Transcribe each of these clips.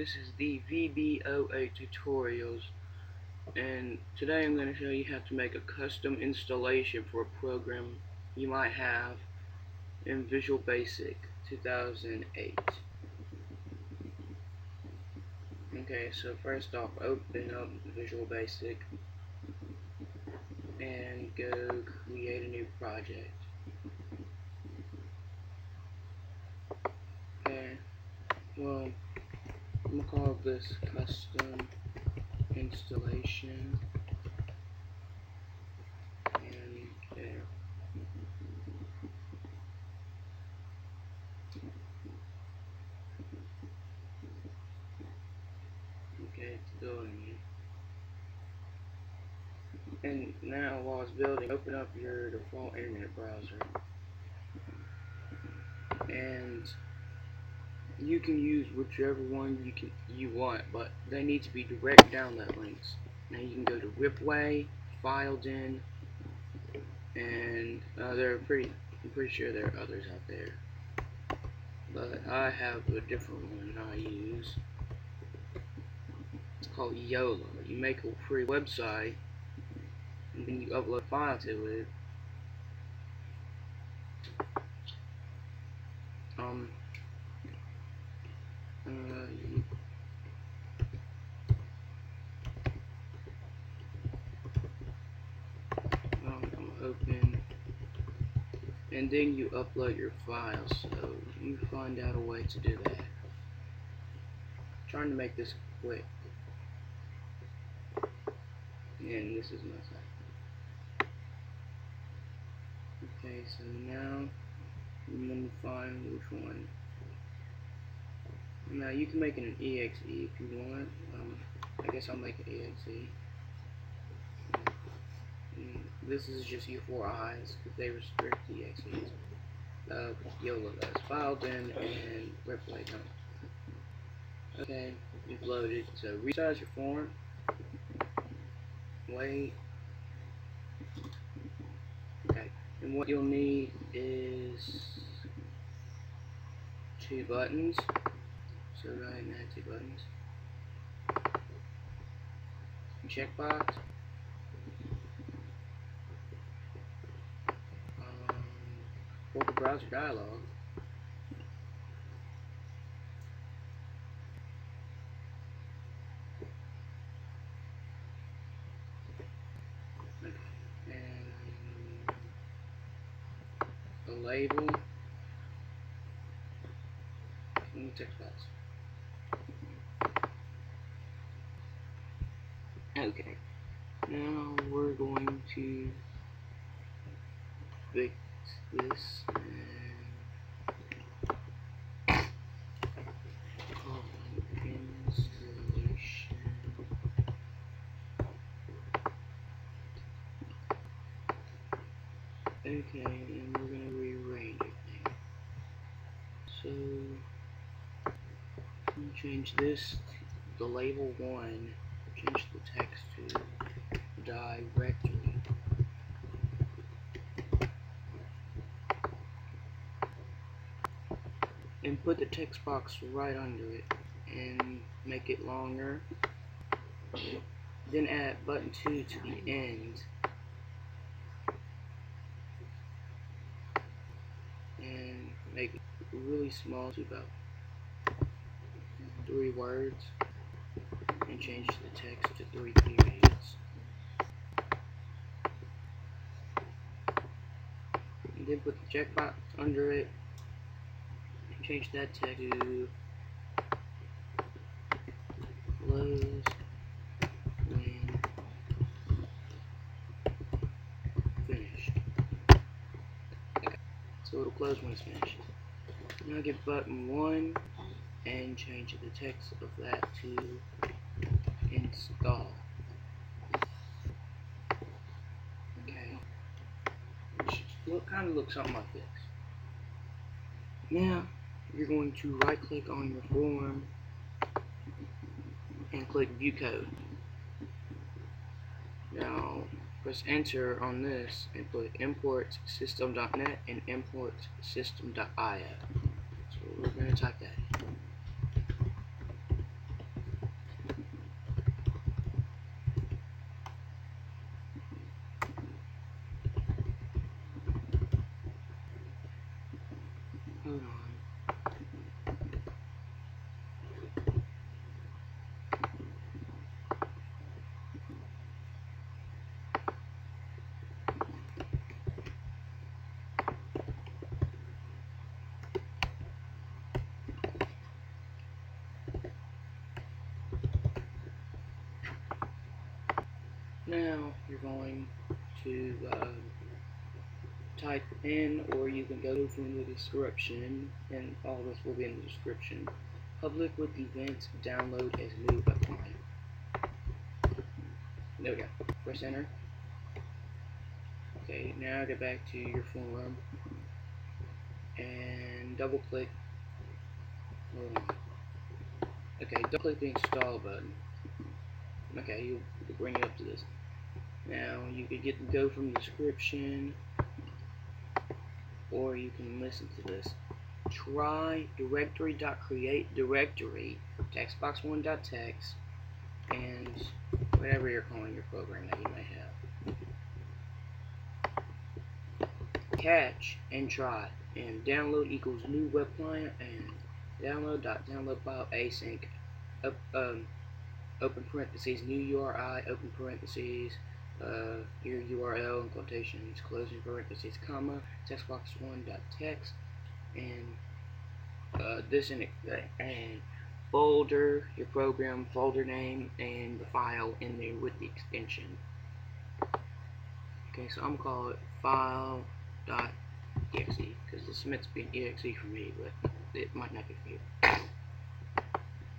this is the VB08 tutorials, and today I'm going to show you how to make a custom installation for a program you might have in Visual Basic 2008. Okay, so first off, open up Visual Basic and go create a new project. Okay, well, I'm going to call this custom installation, and there. Okay, it's building it. And now while it's building, open up your default internet browser. And you can use whichever one you want, but they need to be direct download links. Now you can go to Ripway, FileDin, and I'm pretty sure there are others out there. But I have a different one I use. It's called YOLO. You make a free website, and then you upload a file to it. Open, and then you upload your files. So you find out a way to do that. I'm trying to make this quick, and this is my site. Okay, so now I'm going to find which one. Now you can make it an exe if you want. I guess I'll make it exe. This is just U4Is because they restrict exes. YOLO does. FileDin and Ripway don't. Okay, you've loaded. So resize your form. Wait. Okay, and what you'll need is 2 buttons. So right now, 2 buttons. Checkbox. For the browser dialog. Okay. And a label. And the text box. Okay. Now we're going to fix this and call installation. Okay, and we're going to rearrange everything. So, I'm going to change this to the label 1, change the text to Directory. And put the text box right under it and make it longer. Then add button 2 to the end. And make it really small to about 3 words. And change the text to 3 periods. And then put the checkbox under it. And change that text to close when finished. Okay. So it'll close when it's finished. Now get button 1 and change the text of that to install. Okay. It kind of looks something like this. Now you're going to right click on your form and click view code. Now press enter on this and put import system.net and import system.io. So we're going to type that. Now you're going to type in, or you can go from the description, and all this will be in the description. Public with events download as new webclient. There we go. Press enter. Okay, now get back to your forum and double click. Okay, double click the install button. Okay, it'll bring you up to this. Now you could go from the description, or you can listen to this. Try Directory.CreateDirectory, textbox1.txt, and whatever you're calling your program that you may have. Catch and try, and download equals new web client, and download file async, open parentheses, new URI, open parentheses, your URL in quotations, closing parentheses, comma, textbox1.txt, and this and folder, your program folder name, and the file in there with the extension. Okay, so I'm gonna call it file.exe because this meant to be an exe for me, but it might not be for you.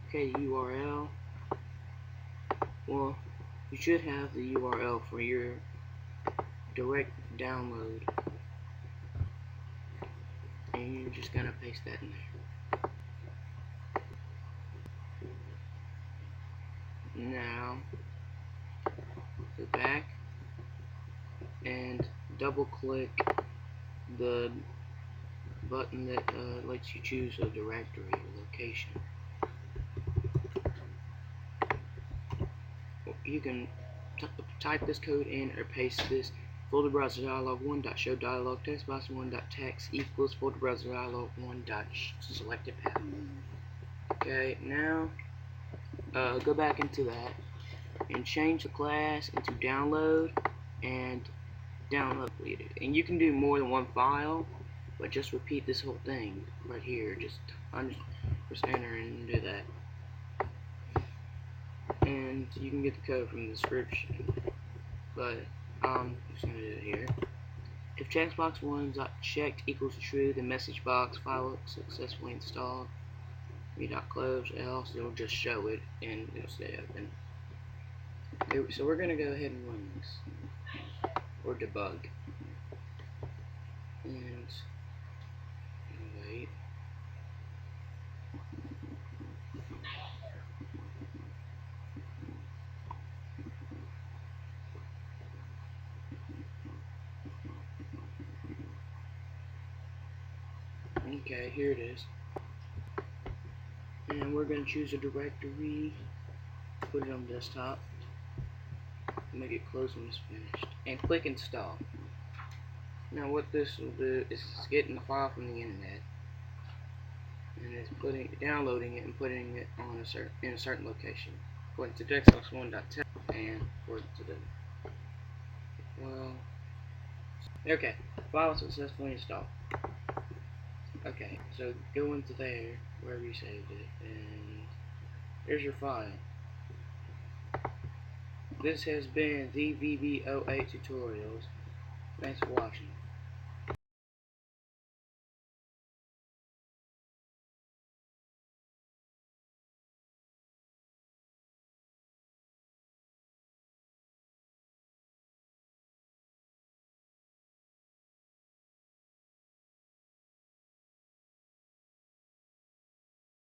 Okay, URL. Well, you should have the URL for your direct download, and you're just gonna paste that in there. Now, go back and double click the button that lets you choose a directory or location. You can type this code in or paste this. Folder browser dialog 1.show dialog textbox 1.text equals folder browser dialog 1.selected path. Okay, now go back into that and change the class into download and download deleted. And you can do more than one file, but just repeat this whole thing right here. Just press enter and do that. And you can get the code from the description, but I'm just going to do it here. If textbox1.checked equals true, the MsgBox file successfully installed. Me.Close, else it'll just show it and it'll stay open. So we're going to go ahead and run this, or debug. And wait. Okay, here it is. And we're going to choose a directory, put it on desktop, make it close when it's finished, and click install. Now what this will do is it's getting the file from the internet, and it's downloading it and putting it on in a certain location. According to textbox1.text, and according to the okay, file successfully installed. Okay, so go into there, wherever you saved it, and there's your file. This has been the VB08 Tutorials. Thanks for watching.